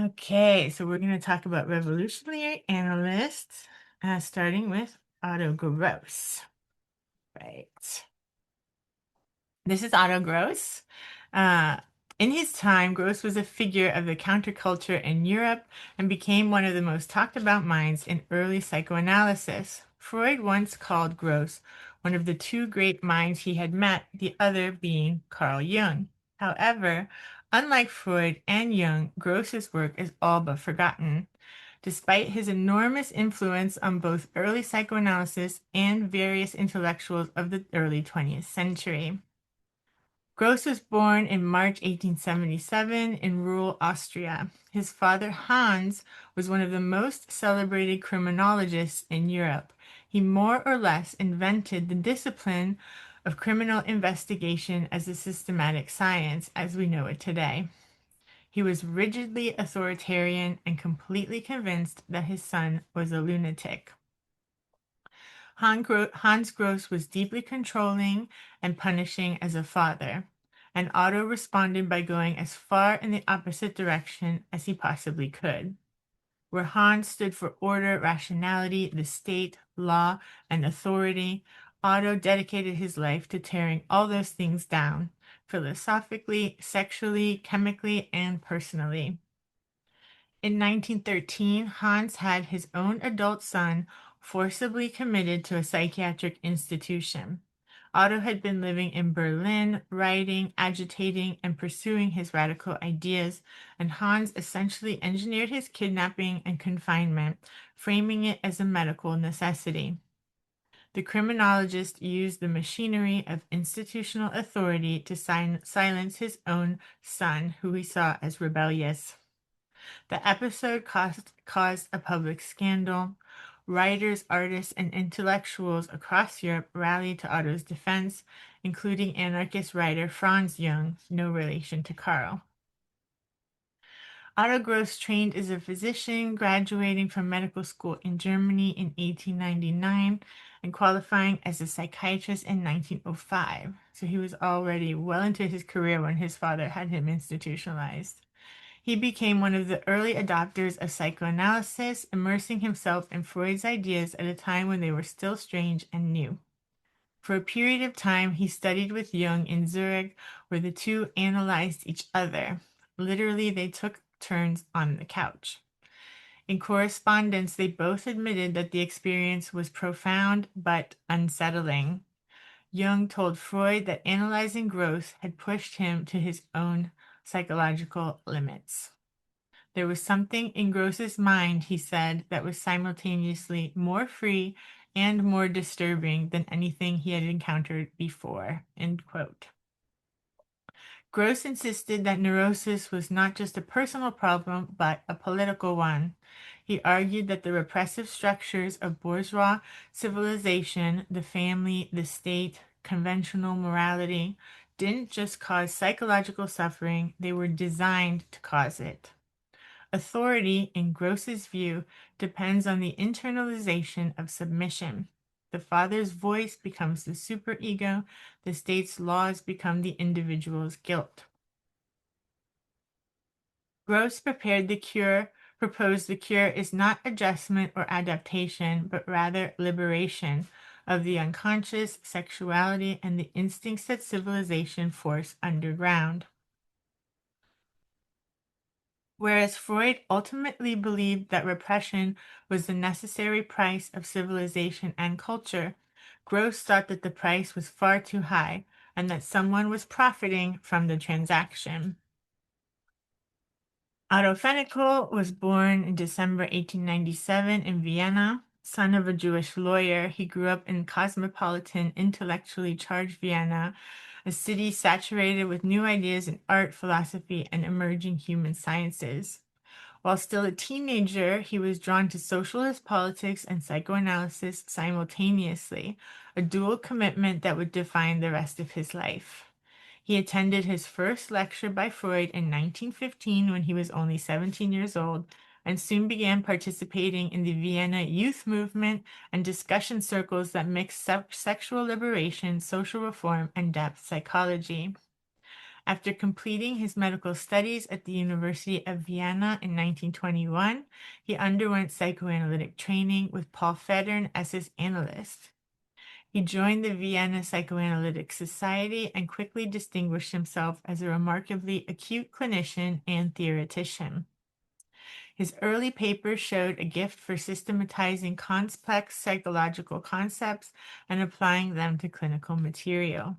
Okay, so we're going to talk about revolutionary analysts, starting with Otto Gross. Right. This is Otto Gross. Uh, in his time, Gross was a figure of the counterculture in Europe and became one of the most talked about minds in early psychoanalysis. Freud once called Gross one of the two great minds he had met, the other being Carl Jung. However, unlike Freud and Jung, Gross's work is all but forgotten. Despite his enormous influence on both early psychoanalysis and various intellectuals of the early 20th century. Gross was born in March 1877 in rural Austria. His father, Hans, was one of the most celebrated criminologists in Europe. He more or less invented the discipline of criminal investigation as a systematic science as we know it today. He was rigidly authoritarian and completely convinced that his son was a lunatic. Hans Gross was deeply controlling and punishing as a father, and Otto responded by going as far in the opposite direction as he possibly could. Where Hans stood for order, rationality, the state, law, and authority, Otto dedicated his life to tearing all those things down, philosophically, sexually, chemically, and personally. In 1913, Hans had his own adult son forcibly committed to a psychiatric institution. Otto had been living in Berlin, writing, agitating, and pursuing his radical ideas, and Hans essentially engineered his kidnapping and confinement, framing it as a medical necessity. The criminologist used the machinery of institutional authority to silence his own son, who he saw as rebellious. The episode caused a public scandal. Writers, artists, and intellectuals across Europe rallied to Otto's defense, including anarchist writer Franz Jung, no relation to Karl. Otto Gross trained as a physician, graduating from medical school in Germany in 1899 and qualifying as a psychiatrist in 1905. So he was already well into his career when his father had him institutionalized. He became one of the early adopters of psychoanalysis, immersing himself in Freud's ideas at a time when they were still strange and new. For a period of time, he studied with Jung in Zurich, where the two analyzed each other. Literally, they took turns on the couch. In correspondence, they both admitted that the experience was profound but unsettling. Jung told Freud that analyzing Gross had pushed him to his own psychological limits. There was something in Gross's mind, he said, that was simultaneously more free and more disturbing than anything he had encountered before. End quote. Gross insisted that neurosis was not just a personal problem, but a political one. He argued that the repressive structures of bourgeois civilization, the family, the state, conventional morality, didn't just cause psychological suffering, they were designed to cause it. Authority, in Gross's view, depends on the internalization of submission. The father's voice becomes the superego, the state's laws become the individual's guilt. Gross proposed the cure is not adjustment or adaptation, but rather liberation of the unconscious, sexuality, and the instincts that civilization force underground. Whereas Freud ultimately believed that repression was the necessary price of civilization and culture, Gross thought that the price was far too high and that someone was profiting from the transaction. Otto Fenichel was born in December 1897 in Vienna. Son of a Jewish lawyer, he grew up in cosmopolitan, intellectually charged Vienna, a city saturated with new ideas in art, philosophy, and emerging human sciences. While still a teenager, he was drawn to socialist politics and psychoanalysis simultaneously, a dual commitment that would define the rest of his life. He attended his first lecture by Freud in 1915 when he was only 17 years old, and soon began participating in the Vienna youth movement and discussion circles that mixed sexual liberation, social reform, and depth psychology. After completing his medical studies at the University of Vienna in 1921, he underwent psychoanalytic training with Paul Federn as his analyst. He joined the Vienna Psychoanalytic Society and quickly distinguished himself as a remarkably acute clinician and theoretician. His early papers showed a gift for systematizing complex psychological concepts and applying them to clinical material.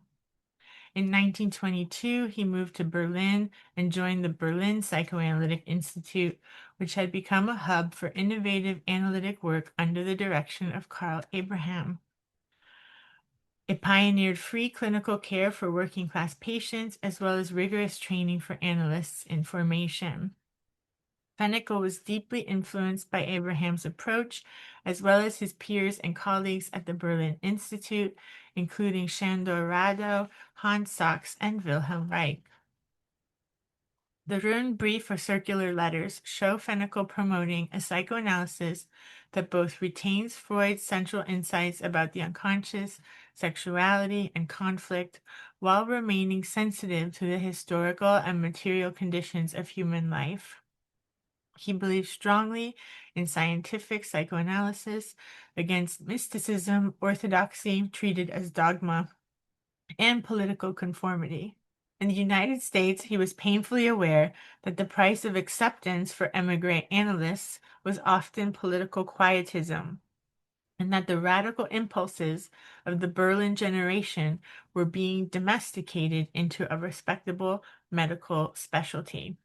In 1922, he moved to Berlin and joined the Berlin Psychoanalytic Institute, which had become a hub for innovative analytic work under the direction of Karl Abraham. It pioneered free clinical care for working class patients, as well as rigorous training for analysts in formation. Fenichel was deeply influenced by Abraham's approach, as well as his peers and colleagues at the Berlin Institute, including Sándor Radó, Hans Sachs, and Wilhelm Reich. The Rune brief or circular letters show Fenichel promoting a psychoanalysis that both retains Freud's central insights about the unconscious, sexuality, and conflict, while remaining sensitive to the historical and material conditions of human life. He believes strongly in scientific psychoanalysis against mysticism, orthodoxy treated as dogma, and political conformity. In the United States, he was painfully aware that the price of acceptance for emigre analysts was often political quietism, and that the radical impulses of the Berlin generation were being domesticated into a respectable medical specialty.